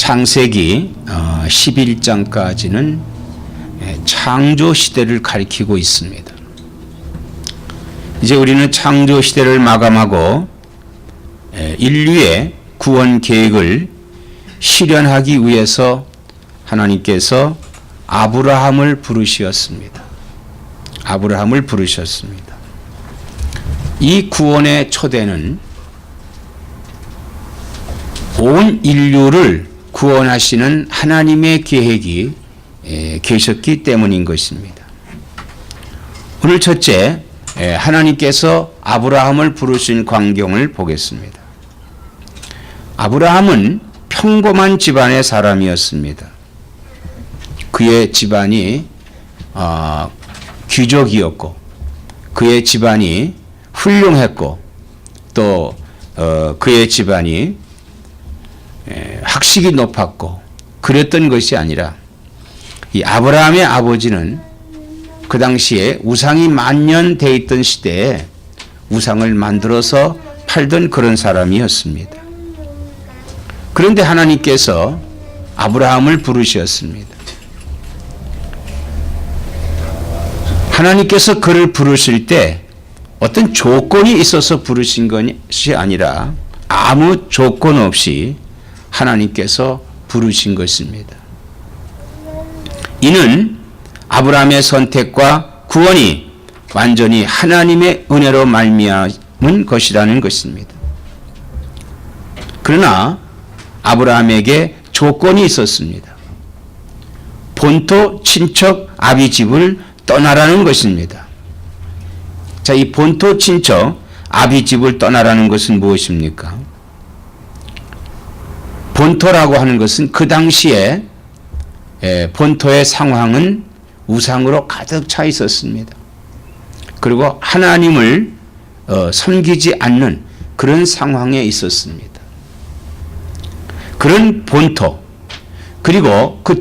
창세기 11장까지는 창조 시대를 가리키고 있습니다. 이제 우리는 창조 시대를 마감하고 인류의 구원 계획을 실현하기 위해서 하나님께서 아브라함을 부르셨습니다. 아브라함을 부르셨습니다. 이 구원의 초대는 온 인류를 구원하시는 하나님의 계획이 계셨기 때문인 것입니다. 오늘 첫째, 하나님께서 아브라함을 부르신 광경을 보겠습니다. 아브라함은 평범한 집안의 사람이었습니다. 그의 집안이 귀족이었고 그의 집안이 훌륭했고 또 그의 집안이 학식이 높았고 그랬던 것이 아니라 이 아브라함의 아버지는 그 당시에 우상이 만연되어 있던 시대에 우상을 만들어서 팔던 그런 사람이었습니다. 그런데 하나님께서 아브라함을 부르셨습니다. 하나님께서 그를 부르실 때 어떤 조건이 있어서 부르신 것이 아니라 아무 조건 없이 하나님께서 부르신 것입니다. 이는 아브라함의 선택과 구원이 완전히 하나님의 은혜로 말미암은 것이라는 것입니다. 그러나 아브라함에게 조건이 있었습니다. 본토 친척 아비집을 떠나라는 것입니다. 자, 이 본토 친척 아비집을 떠나라는 것은 무엇입니까? 본토라고 하는 것은 그 당시에 본토의 상황은 우상으로 가득 차 있었습니다. 그리고 하나님을 섬기지 않는 그런 상황에 있었습니다. 그런 본토 그리고 그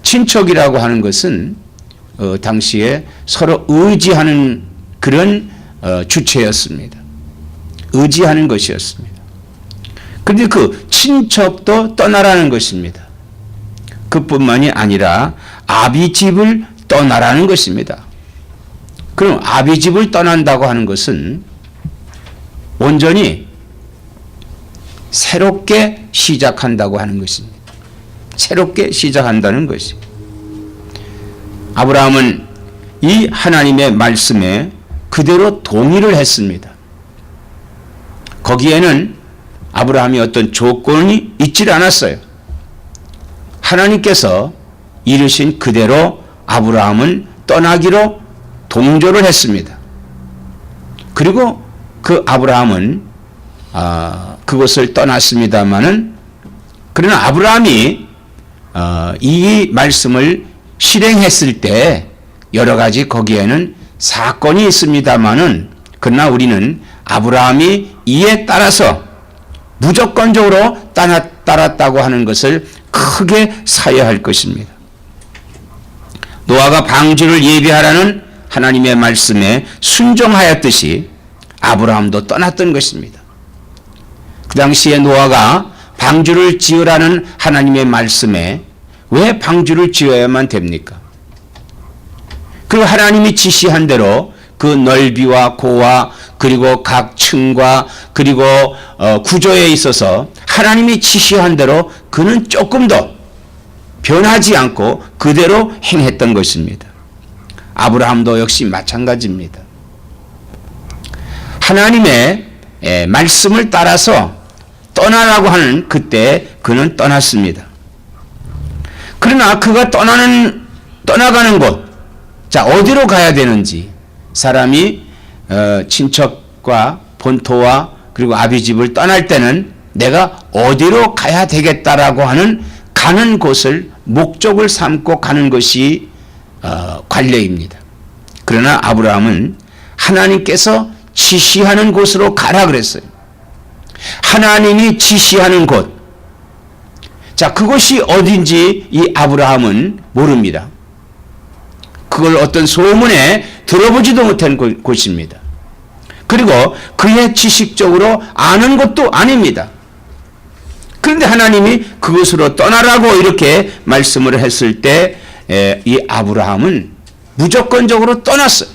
친척이라고 하는 것은 당시에 서로 의지하는 그런 주체였습니다. 의지하는 것이었습니다. 그런데 그 친척도 떠나라는 것입니다. 그뿐만이 아니라 아비집을 떠나라는 것입니다. 그럼 아비집을 떠난다고 하는 것은 온전히 새롭게 시작한다고 하는 것입니다. 새롭게 시작한다는 것이. 아브라함은 이 하나님의 말씀에 그대로 동의를 했습니다. 거기에는 아브라함이 어떤 조건이 있질 않았어요. 하나님께서 이르신 그대로 아브라함은 떠나기로 동조를 했습니다. 그리고 그 아브라함은 그곳을 떠났습니다마는 그러나 아브라함이 이 말씀을 실행했을 때 여러 가지 거기에는 사건이 있습니다마는 그러나 우리는 아브라함이 이에 따라서 무조건적으로 따랐다고 하는 것을 크게 사여할 것입니다. 노아가 방주를 예비하라는 하나님의 말씀에 순종하였듯이 아브라함도 떠났던 것입니다. 그 당시에 노아가 방주를 지으라는 하나님의 말씀에 왜 방주를 지어야만 됩니까? 그리고 하나님이 지시한 대로 그 넓이와 고와 그리고 각 층과 그리고 구조에 있어서 하나님이 지시한 대로 그는 조금도 변하지 않고 그대로 행했던 것입니다. 아브라함도 역시 마찬가지입니다. 하나님의 말씀을 따라서 떠나라고 하는 그때 그는 떠났습니다. 그러나 그가 떠나가는 곳, 자, 어디로 가야 되는지 사람이 친척과 본토와 그리고 아비집을 떠날 때는 내가 어디로 가야 되겠다라고 하는 가는 곳을 목적을 삼고 가는 것이 관례입니다. 그러나 아브라함은 하나님께서 지시하는 곳으로 가라 그랬어요. 하나님이 지시하는 곳. 자, 그것이 어딘지 이 아브라함은 모릅니다. 그걸 어떤 소문에 들어보지도 못한 곳입니다. 그리고 그의 지식적으로 아는 것도 아닙니다. 그런데 하나님이 그것으로 떠나라고 이렇게 말씀을 했을 때 이 아브라함은 무조건적으로 떠났어요.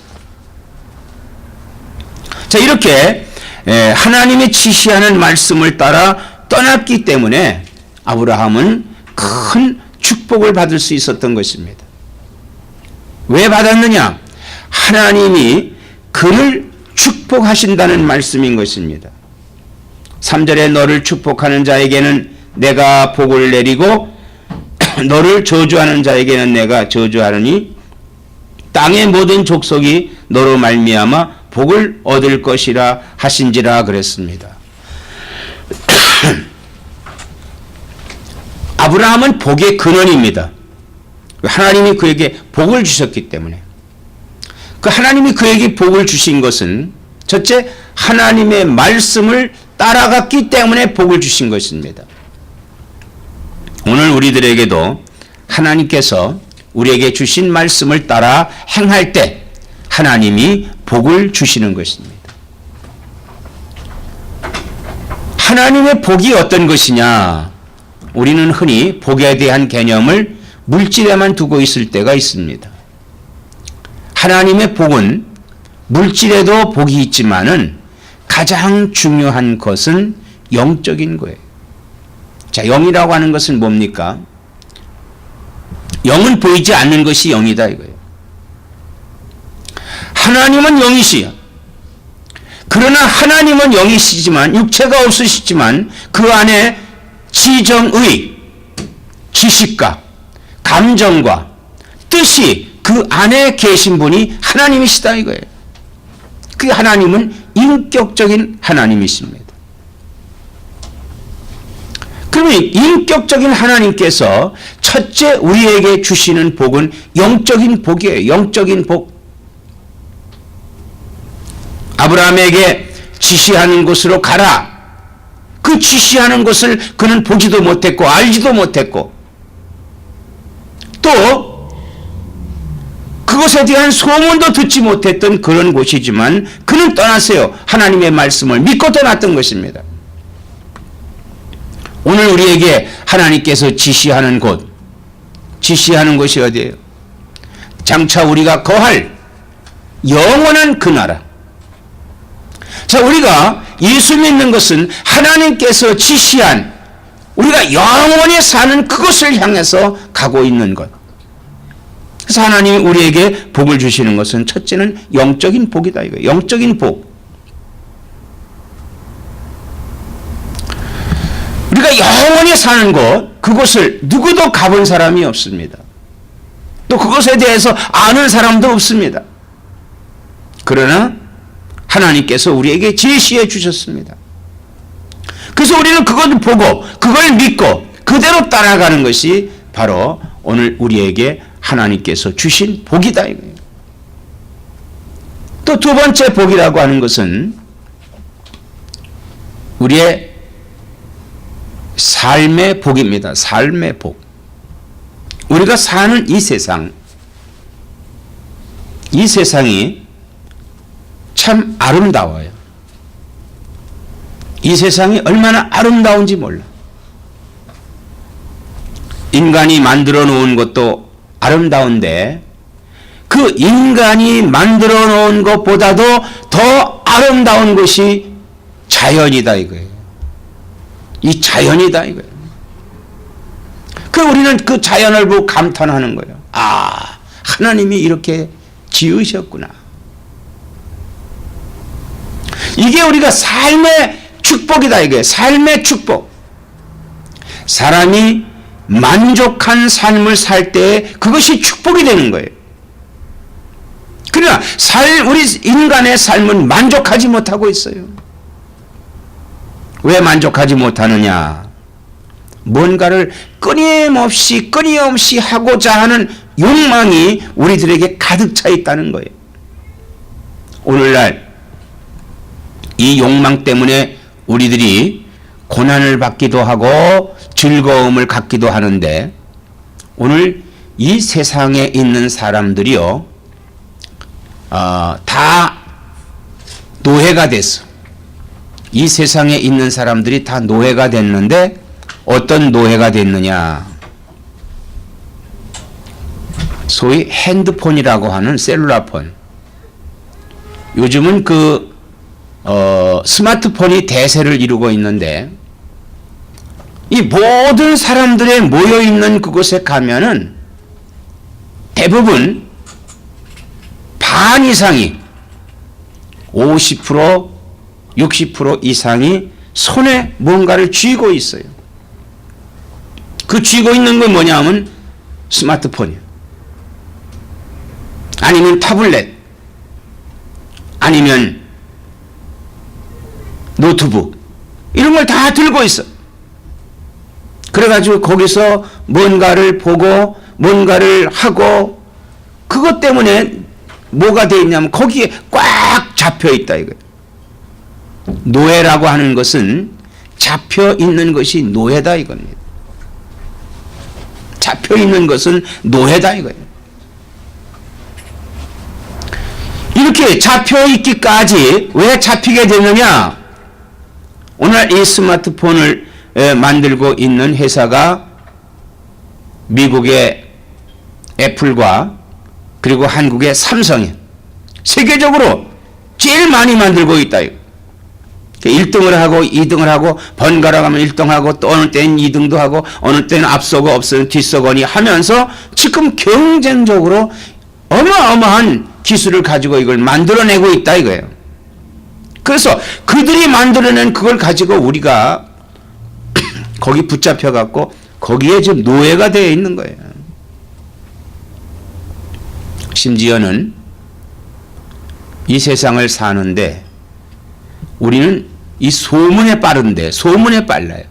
자, 이렇게 하나님이 지시하는 말씀을 따라 떠났기 때문에 아브라함은 큰 축복을 받을 수 있었던 것입니다. 왜 받았느냐? 하나님이 그를 축복하신다는 말씀인 것입니다. 3절에 너를 축복하는 자에게는 내가 복을 내리고 너를 저주하는 자에게는 내가 저주하느니 땅의 모든 족속이 너로 말미암아 복을 얻을 것이라 하신지라 그랬습니다. 아브라함은 복의 근원입니다. 하나님이 그에게 복을 주셨기 때문에. 그 하나님이 그에게 복을 주신 것은 첫째, 하나님의 말씀을 따라갔기 때문에 복을 주신 것입니다. 오늘 우리들에게도 하나님께서 우리에게 주신 말씀을 따라 행할 때 하나님이 복을 주시는 것입니다. 하나님의 복이 어떤 것이냐? 우리는 흔히 복에 대한 개념을 물질에만 두고 있을 때가 있습니다. 하나님의 복은 물질에도 복이 있지만은 가장 중요한 것은 영적인 거예요. 자, 영이라고 하는 것은 뭡니까? 영은 보이지 않는 것이 영이다 이거예요. 하나님은 영이시요. 그러나 하나님은 영이시지만 육체가 없으시지만 그 안에 지정의, 지식과 감정과 뜻이 그 안에 계신 분이 하나님이시다 이거예요. 그 하나님은 인격적인 하나님이십니다. 그러면 인격적인 하나님께서 첫째 우리에게 주시는 복은 영적인 복이에요. 영적인 복. 아브라함에게 지시하는 곳으로 가라. 그 지시하는 것을 그는 보지도 못했고 알지도 못했고 또 그것에 대한 소문도 듣지 못했던 그런 곳이지만 그는 떠났어요. 하나님의 말씀을 믿고 떠났던 것입니다. 오늘 우리에게 하나님께서 지시하는 곳, 지시하는 것이 어디예요? 장차 우리가 거할 영원한 그 나라. 자, 우리가 예수 믿는 것은 하나님께서 지시한 우리가 영원히 사는 그것을 향해서 가고 있는 것. 그래서 하나님이 우리에게 복을 주시는 것은 첫째는 영적인 복이다 이거예요. 영적인 복. 우리가 영원히 사는 곳, 그곳을 누구도 가본 사람이 없습니다. 또 그것에 대해서 아는 사람도 없습니다. 그러나 하나님께서 우리에게 제시해 주셨습니다. 그래서 우리는 그것을 보고 그걸 믿고 그대로 따라가는 것이 바로 오늘 우리에게 하나님께서 주신 복이다 이거예요. 또 두 번째 복이라고 하는 것은 우리의 삶의 복입니다. 삶의 복. 우리가 사는 이 세상이 참 아름다워요. 이 세상이 얼마나 아름다운지 몰라. 인간이 만들어 놓은 것도 아름다운데 그 인간이 만들어 놓은 것보다도 더 아름다운 것이 자연이다 이거예요. 이 자연이다 이거예요. 그 우리는 그 자연을 보고 감탄하는 거예요. 아, 하나님이 이렇게 지으셨구나. 이게 우리가 삶의 축복이다 이거예요. 삶의 축복. 사람이 만족한 삶을 살 때 그것이 축복이 되는 거예요. 그러나 우리 인간의 삶은 만족하지 못하고 있어요. 왜 만족하지 못하느냐? 뭔가를 끊임없이 하고자 하는 욕망이 우리들에게 가득 차 있다는 거예요. 오늘날 이 욕망 때문에 우리들이 고난을 받기도 하고 즐거움을 갖기도 하는데 오늘 이 세상에 있는 사람들이요, 다 노예가 됐어. 이 세상에 있는 사람들이 다 노예가 됐는데 어떤 노예가 됐느냐? 소위 핸드폰이라고 하는 셀룰라폰. 요즘은 스마트폰이 대세를 이루고 있는데, 이 모든 사람들의 모여 있는 그곳에 가면은 대부분 반 이상이 50%, 60% 이상이 손에 뭔가를 쥐고 있어요. 그 쥐고 있는 건 뭐냐 하면 스마트폰이에요. 아니면 타블렛, 아니면 노트북, 이런 걸 다 들고 있어. 그래가지고 거기서 뭔가를 보고 뭔가를 하고, 그것 때문에 뭐가 돼 있냐면 거기에 꽉 잡혀 있다 이거예요. 노예라고 하는 것은 잡혀 있는 것이 노예다 이겁니다. 잡혀 있는 것은 노예다 이거예요. 이렇게 잡혀 있기까지 왜 잡히게 되느냐? 오늘 이 스마트폰을 만들고 있는 회사가 미국의 애플과 그리고 한국의 삼성이 세계적으로 제일 많이 만들고 있다. 1등을 하고 2등을 하고, 번갈아 가면 1등하고, 또 어느 때는 2등도 하고, 어느 때는 앞서고 없으면 뒤서거니 하면서 지금 경쟁적으로 어마어마한 기술을 가지고 이걸 만들어내고 있다 이거예요. 그래서 그들이 만들어낸 그걸 가지고 우리가 거기 붙잡혀 갖고 거기에 지금 노예가 되어 있는 거예요. 심지어는 이 세상을 사는데 우리는 이 소문에 빠른데, 소문에 빨라요.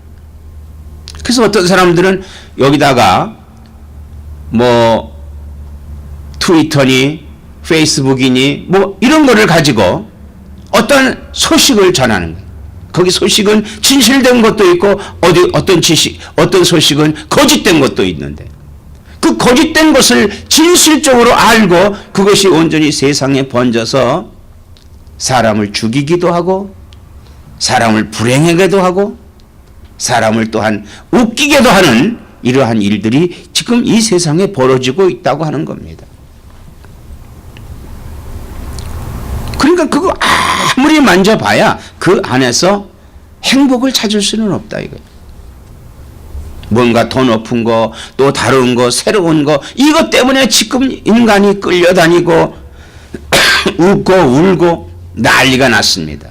그래서 어떤 사람들은 여기다가 뭐 트위터니 페이스북이니 뭐 이런 거를 가지고 어떤 소식을 전하는 거예요. 거기 소식은 진실된 것도 있고 어떤 소식은 거짓된 것도 있는데, 그 거짓된 것을 진실적으로 알고 그것이 온전히 세상에 번져서 사람을 죽이기도 하고, 사람을 불행하게도 하고, 사람을 또한 웃기게도 하는 이러한 일들이 지금 이 세상에 벌어지고 있다고 하는 겁니다. 그러니까 그거 아무리 만져봐야 그 안에서 행복을 찾을 수는 없다 이거예요. 뭔가 더 높은 거, 또 다른 거, 새로운 거, 이것 때문에 지금 인간이 끌려다니고 웃고 울고 난리가 났습니다.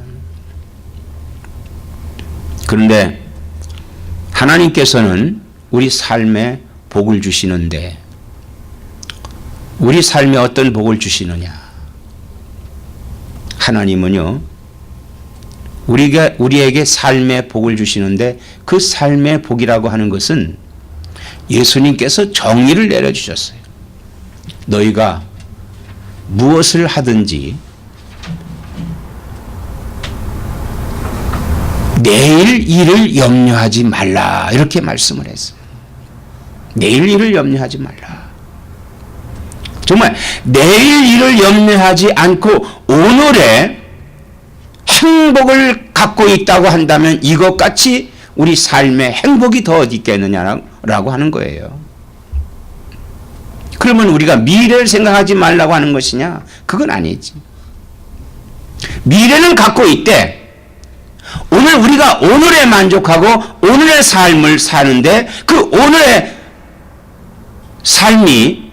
그런데 하나님께서는 우리 삶에 복을 주시는데, 우리 삶에 어떤 복을 주시느냐? 하나님은요, 우리에게 삶의 복을 주시는데, 그 삶의 복이라고 하는 것은 예수님께서 정의를 내려주셨어요. 너희가 무엇을 하든지 내일 일을 염려하지 말라, 이렇게 말씀을 했어요. 내일 일을 염려하지 말라. 정말 내일 일을 염려하지 않고 오늘의 행복을 갖고 있다고 한다면 이것같이 우리 삶의 행복이 더 어디 있겠느냐라고 하는 거예요. 그러면 우리가 미래를 생각하지 말라고 하는 것이냐? 그건 아니지. 미래는 갖고 있대. 오늘 우리가 오늘에 만족하고 오늘의 삶을 사는데, 그 오늘의 삶이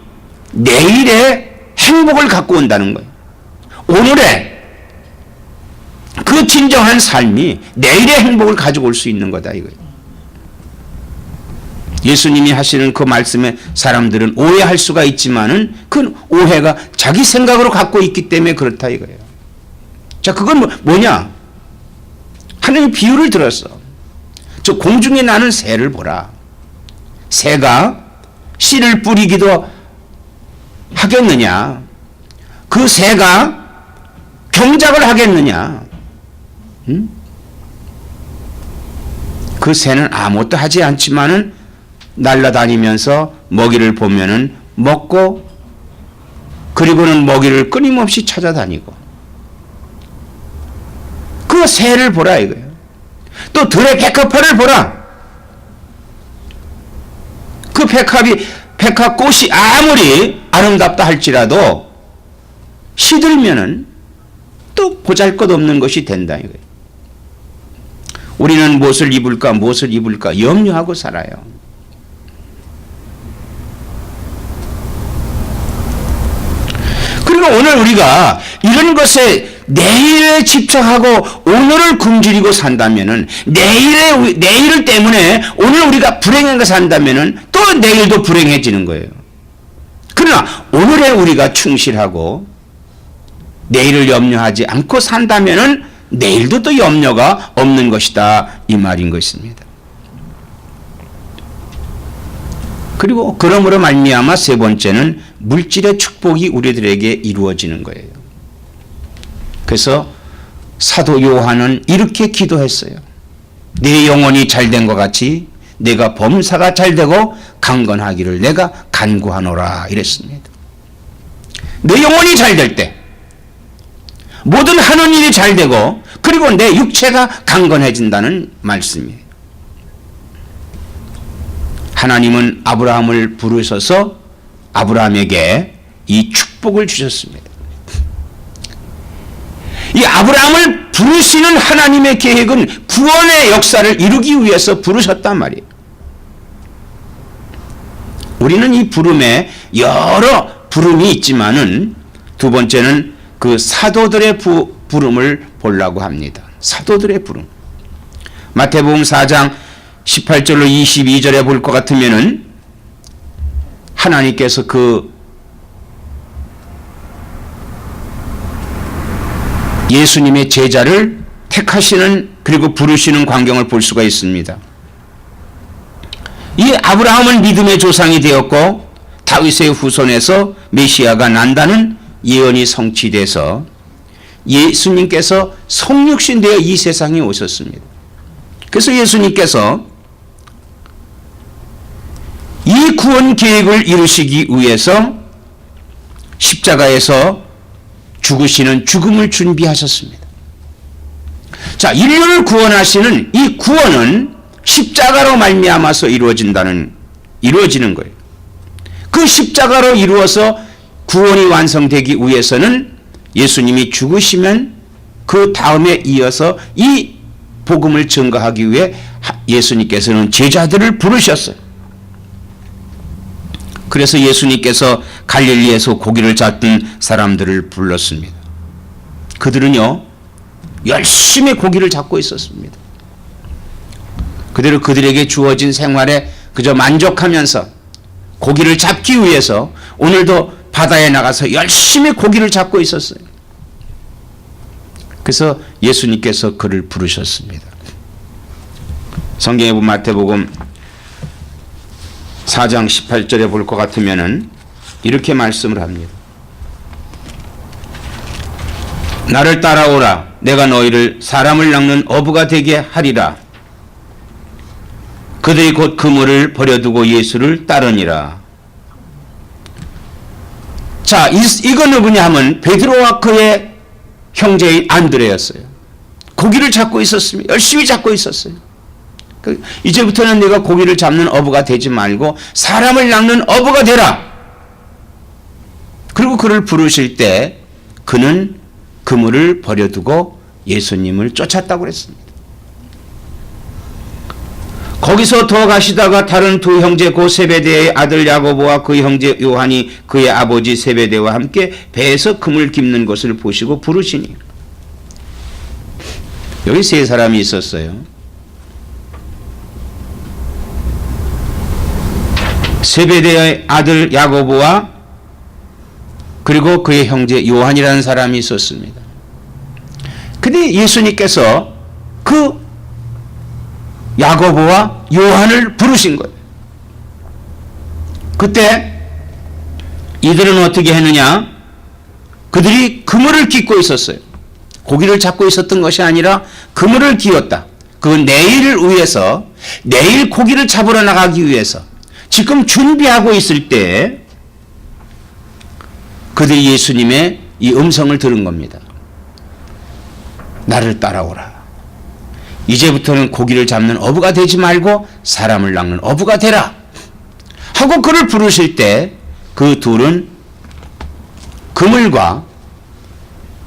내일의 행복을 갖고 온다는 거예요. 오늘의 그 진정한 삶이 내일의 행복을 가지고 올 수 있는 거다 이거예요. 예수님이 하시는 그 말씀에 사람들은 오해할 수가 있지만은 그 오해가 자기 생각으로 갖고 있기 때문에 그렇다 이거예요. 자, 그건 뭐냐? 하나님 비유를 들었어. 저 공중에 나는 새를 보라. 새가 씨를 뿌리기도 하겠느냐? 그 새가 경작을 하겠느냐? 응? 그 새는 아무것도 하지 않지만은 날아다니면서 먹이를 보면은 먹고, 그리고는 먹이를 끊임없이 찾아다니고. 그 새를 보라 이거예요. 또 들의 백합화를 보라. 그 백합꽃이 아무리 아름답다 할지라도 시들면은 또 보잘것없는 것이 된다 이거예요. 우리는 무엇을 입을까 염려하고 살아요. 그리고 오늘 우리가 이런 것에 내일에 집착하고 오늘을 굶주리고 산다면은 내일 때문에 오늘 우리가 불행하게 산다면은 또 내일도 불행해지는 거예요. 그러나 오늘에 우리가 충실하고 내일을 염려하지 않고 산다면은 내일도 또 염려가 없는 것이다 이 말인 것입니다. 그리고 그러므로 말미암아 세 번째는 물질의 축복이 우리들에게 이루어지는 거예요. 그래서 사도 요한은 이렇게 기도했어요. 내 영혼이 잘된 것 같이 내가 범사가 잘되고 강건하기를 내가 간구하노라 이랬습니다. 내 영혼이 잘될 때 모든 하는 일이 잘되고 그리고 내 육체가 강건해진다는 말씀이에요. 하나님은 아브라함을 부르셔서 아브라함에게 이 축복을 주셨습니다. 이 아브라함을 부르시는 하나님의 계획은 구원의 역사를 이루기 위해서 부르셨단 말이에요. 우리는 이 부름에 여러 부름이 있지만은 두 번째는 그 사도들의 부름을 보려고 합니다. 사도들의 부름. 마태복음 4장 18절로 22절에 볼 것 같으면은 하나님께서 그 예수님의 제자를 택하시는 그리고 부르시는 광경을 볼 수가 있습니다. 이 아브라함은 믿음의 조상이 되었고 다윗의 후손에서 메시아가 난다는 예언이 성취돼서 예수님께서 성육신 되어 이 세상에 오셨습니다. 그래서 예수님께서 이 구원 계획을 이루시기 위해서 십자가에서 죽으시는 죽음을 준비하셨습니다. 자, 인류를 구원하시는 이 구원은 십자가로 말미암아서 이루어지는 거예요. 그 십자가로 이루어서 구원이 완성되기 위해서는 예수님이 죽으시면 그 다음에 이어서 이 복음을 증거하기 위해 예수님께서는 제자들을 부르셨어요. 그래서 예수님께서 갈릴리에서 고기를 잡던 사람들을 불렀습니다. 그들은요 열심히 고기를 잡고 있었습니다. 그대로 그들에게 주어진 생활에 그저 만족하면서 고기를 잡기 위해서 오늘도 바다에 나가서 열심히 고기를 잡고 있었어요. 그래서 예수님께서 그를 부르셨습니다. 성경에 보면 마태복음 4장 18절에 볼 것 같으면은 이렇게 말씀을 합니다. 나를 따라오라. 내가 너희를 사람을 낚는 어부가 되게 하리라. 그들이 곧 그물을 버려두고 예수를 따르니라. 자, 이건 누구냐 하면 베드로와 그의 형제인 안드레였어요. 고기를 잡고 있었습니다. 열심히 잡고 있었어요. 이제부터는 내가 고기를 잡는 어부가 되지 말고 사람을 낚는 어부가 되라. 그리고 그를 부르실 때 그는 그물을 버려두고 예수님을 쫓았다고 그랬습니다. 거기서 더 가시다가 다른 두 형제 곧 세베대의 아들 야고보와 그 형제 요한이 그의 아버지 세베대와 함께 배에서 그물 깁는 것을 보시고 부르시니. 여기 세 사람이 있었어요. 세베대의 아들 야고보와 그리고 그의 형제 요한이라는 사람이 있었습니다. 근데 예수님께서 그 야고보와 요한을 부르신 거예요. 그때 이들은 어떻게 했느냐? 그들이 그물을 깃고 있었어요. 고기를 잡고 있었던 것이 아니라 그물을 기었다. 그건 내일을 위해서, 내일 고기를 잡으러 나가기 위해서 지금 준비하고 있을 때 그들이 예수님의 이 음성을 들은 겁니다. 나를 따라오라. 이제부터는 고기를 잡는 어부가 되지 말고 사람을 낚는 어부가 되라. 하고 그를 부르실 때 그 둘은 그물과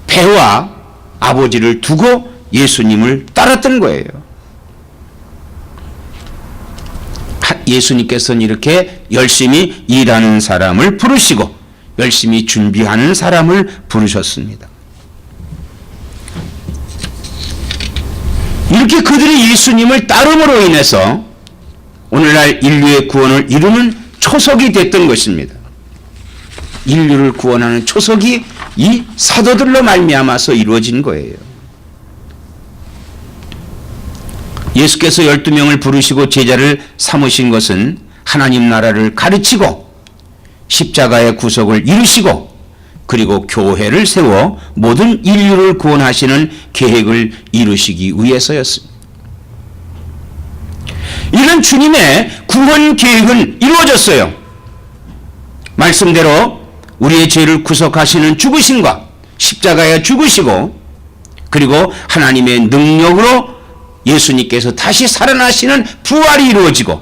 배와 아버지를 두고 예수님을 따랐던 거예요. 예수님께서는 이렇게 열심히 일하는 사람을 부르시고 열심히 준비하는 사람을 부르셨습니다. 이렇게 그들이 예수님을 따름으로 인해서 오늘날 인류의 구원을 이루는 초석이 됐던 것입니다. 인류를 구원하는 초석이 이 사도들로 말미암아서 이루어진 거예요. 예수께서 12명을 부르시고 제자를 삼으신 것은 하나님 나라를 가르치고 십자가의 구속을 이루시고 그리고 교회를 세워 모든 인류를 구원하시는 계획을 이루시기 위해서였습니다. 이런 주님의 구원 계획은 이루어졌어요. 말씀대로 우리의 죄를 구속하시는 죽으심과 십자가에 죽으시고 그리고 하나님의 능력으로 예수님께서 다시 살아나시는 부활이 이루어지고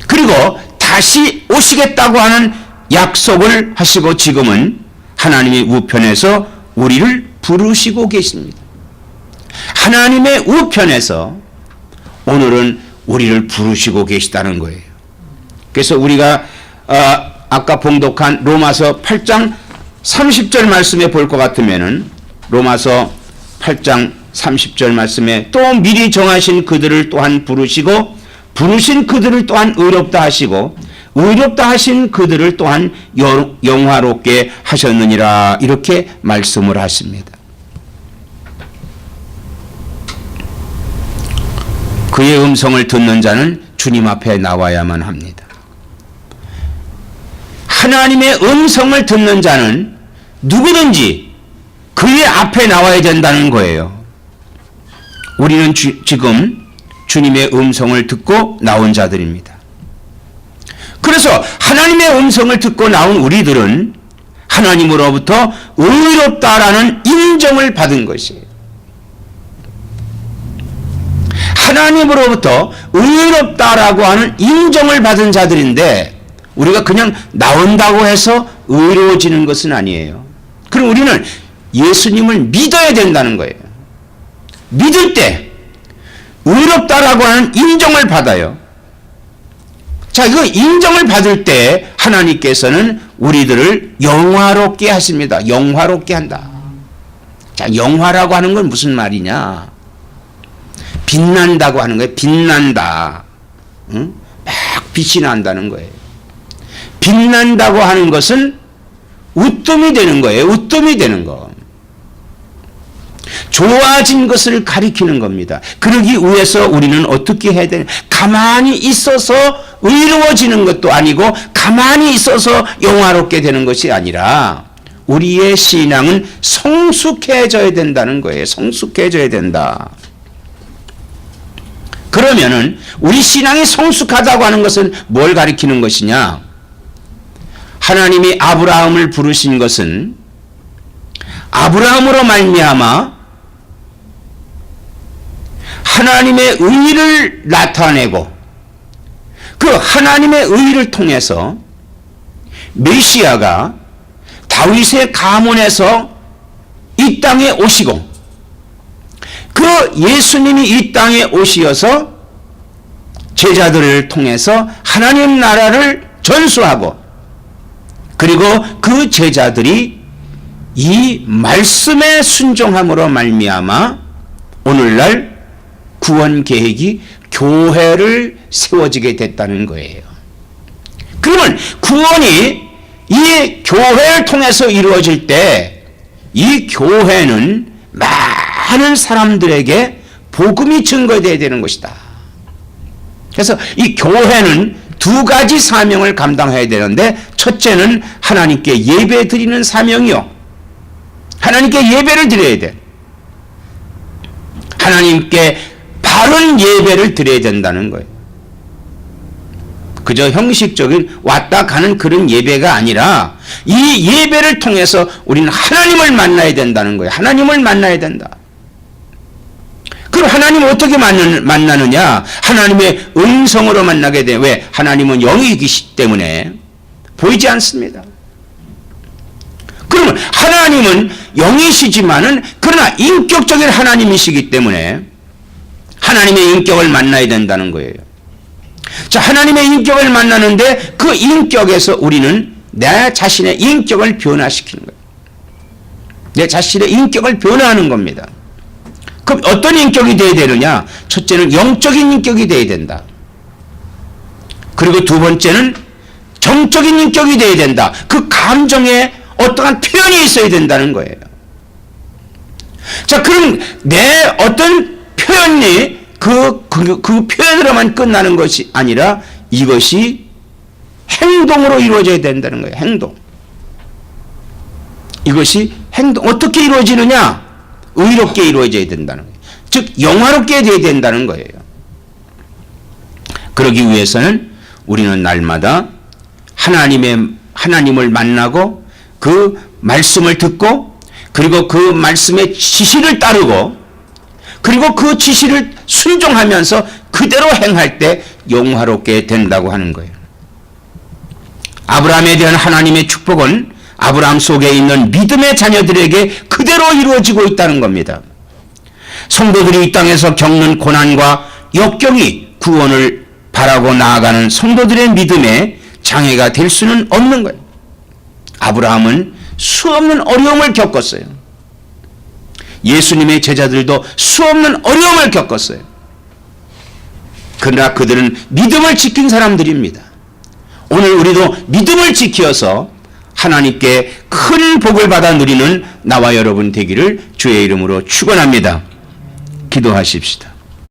그리고 다시 오시겠다고 하는 약속을 하시고 지금은 하나님의 우편에서 우리를 부르시고 계십니다. 하나님의 우편에서 오늘은 우리를 부르시고 계시다는 거예요. 그래서 우리가 아까 봉독한 로마서 8장 30절 말씀에 볼 것 같으면은 로마서 8장 30절 말씀에 또 미리 정하신 그들을 또한 부르시고 부르신 그들을 또한 의롭다 하시고 의롭다 하신 그들을 또한 영화롭게 하셨느니라 이렇게 말씀을 하십니다. 그의 음성을 듣는 자는 주님 앞에 나와야만 합니다. 하나님의 음성을 듣는 자는 누구든지 그의 앞에 나와야 된다는 거예요. 우리는 지금 주님의 음성을 듣고 나온 자들입니다. 그래서 하나님의 음성을 듣고 나온 우리들은 하나님으로부터 의롭다라는 인정을 받은 것이에요. 하나님으로부터 의롭다라고 하는 인정을 받은 자들인데 우리가 그냥 나온다고 해서 의로워지는 것은 아니에요. 그럼 우리는 예수님을 믿어야 된다는 거예요. 믿을 때 의롭다라고 하는 인정을 받아요. 자, 이거 인정을 받을 때 하나님께서는 우리들을 영화롭게 하십니다. 영화롭게 한다. 자, 영화라고 하는 건 무슨 말이냐? 빛난다고 하는 거예요. 빛난다. 응? 막 빛이 난다는 거예요. 빛난다고 하는 것은 우뜸이 되는 거예요. 우뜸이 되는 거. 좋아진 것을 가리키는 겁니다. 그러기 위해서 우리는 어떻게 해야 되냐? 가만히 있어서 의로워지는 것도 아니고 가만히 있어서 영화롭게 되는 것이 아니라 우리의 신앙은 성숙해져야 된다는 거예요. 성숙해져야 된다. 그러면은 우리 신앙이 성숙하다고 하는 것은 뭘 가리키는 것이냐? 하나님이 아브라함을 부르신 것은 아브라함으로 말미암아 하나님의 의를 나타내고 그 하나님의 의를 통해서 메시아가 다윗의 가문에서 이 땅에 오시고 그 예수님이 이 땅에 오시어서 제자들을 통해서 하나님 나라를 전수하고 그리고 그 제자들이 이 말씀에 순종함으로 말미암아 오늘날 구원 계획이 교회를 세워지게 됐다는 거예요. 그러면 구원이 이 교회를 통해서 이루어질 때 이 교회는 많은 사람들에게 복음이 증거되어야 되는 것이다. 그래서 이 교회는 두 가지 사명을 감당해야 되는데 첫째는 하나님께 예배 드리는 사명이요. 하나님께 예배를 드려야 돼. 하나님께 바른 예배를 드려야 된다는 거예요. 그저 형식적인 왔다 가는 그런 예배가 아니라 이 예배를 통해서 우리는 하나님을 만나야 된다는 거예요. 하나님을 만나야 된다. 그 그럼 하나님을 어떻게 만나느냐? 하나님의 음성으로 만나게 돼. 왜? 하나님은 영이기 때문에 보이지 않습니다. 그러면 하나님은 영이시지만은 그러나 인격적인 하나님이시기 때문에 하나님의 인격을 만나야 된다는 거예요. 자, 하나님의 인격을 만나는데 그 인격에서 우리는 내 자신의 인격을 변화시키는 거예요. 내 자신의 인격을 변화하는 겁니다. 그럼 어떤 인격이 되어야 되느냐? 첫째는 영적인 인격이 되어야 된다. 그리고 두 번째는 정적인 인격이 되어야 된다. 그 감정에 어떠한 표현이 있어야 된다는 거예요. 자, 그럼 내 어떤 표현이 그 표현으로만 끝나는 것이 아니라 이것이 행동으로 이루어져야 된다는 거예요. 행동. 이것이 행동. 어떻게 이루어지느냐? 의롭게 이루어져야 된다는 거예요. 즉 영화롭게 되어야 된다는 거예요. 그러기 위해서는 우리는 날마다 하나님을 만나고 그 말씀을 듣고 그리고 그 말씀의 지시를 따르고 그리고 그 지시를 순종하면서 그대로 행할 때 영화롭게 된다고 하는 거예요. 아브라함에 대한 하나님의 축복은 아브라함 속에 있는 믿음의 자녀들에게 그대로 이루어지고 있다는 겁니다. 성도들이 이 땅에서 겪는 고난과 역경이 구원을 바라고 나아가는 성도들의 믿음에 장애가 될 수는 없는 거예요. 아브라함은 수없는 어려움을 겪었어요. 예수님의 제자들도 수없는 어려움을 겪었어요. 그러나 그들은 믿음을 지킨 사람들입니다. 오늘 우리도 믿음을 지켜서 하나님께 큰 복을 받아 누리는 나와 여러분 되기를 주의 이름으로 축원합니다. 기도하십시다.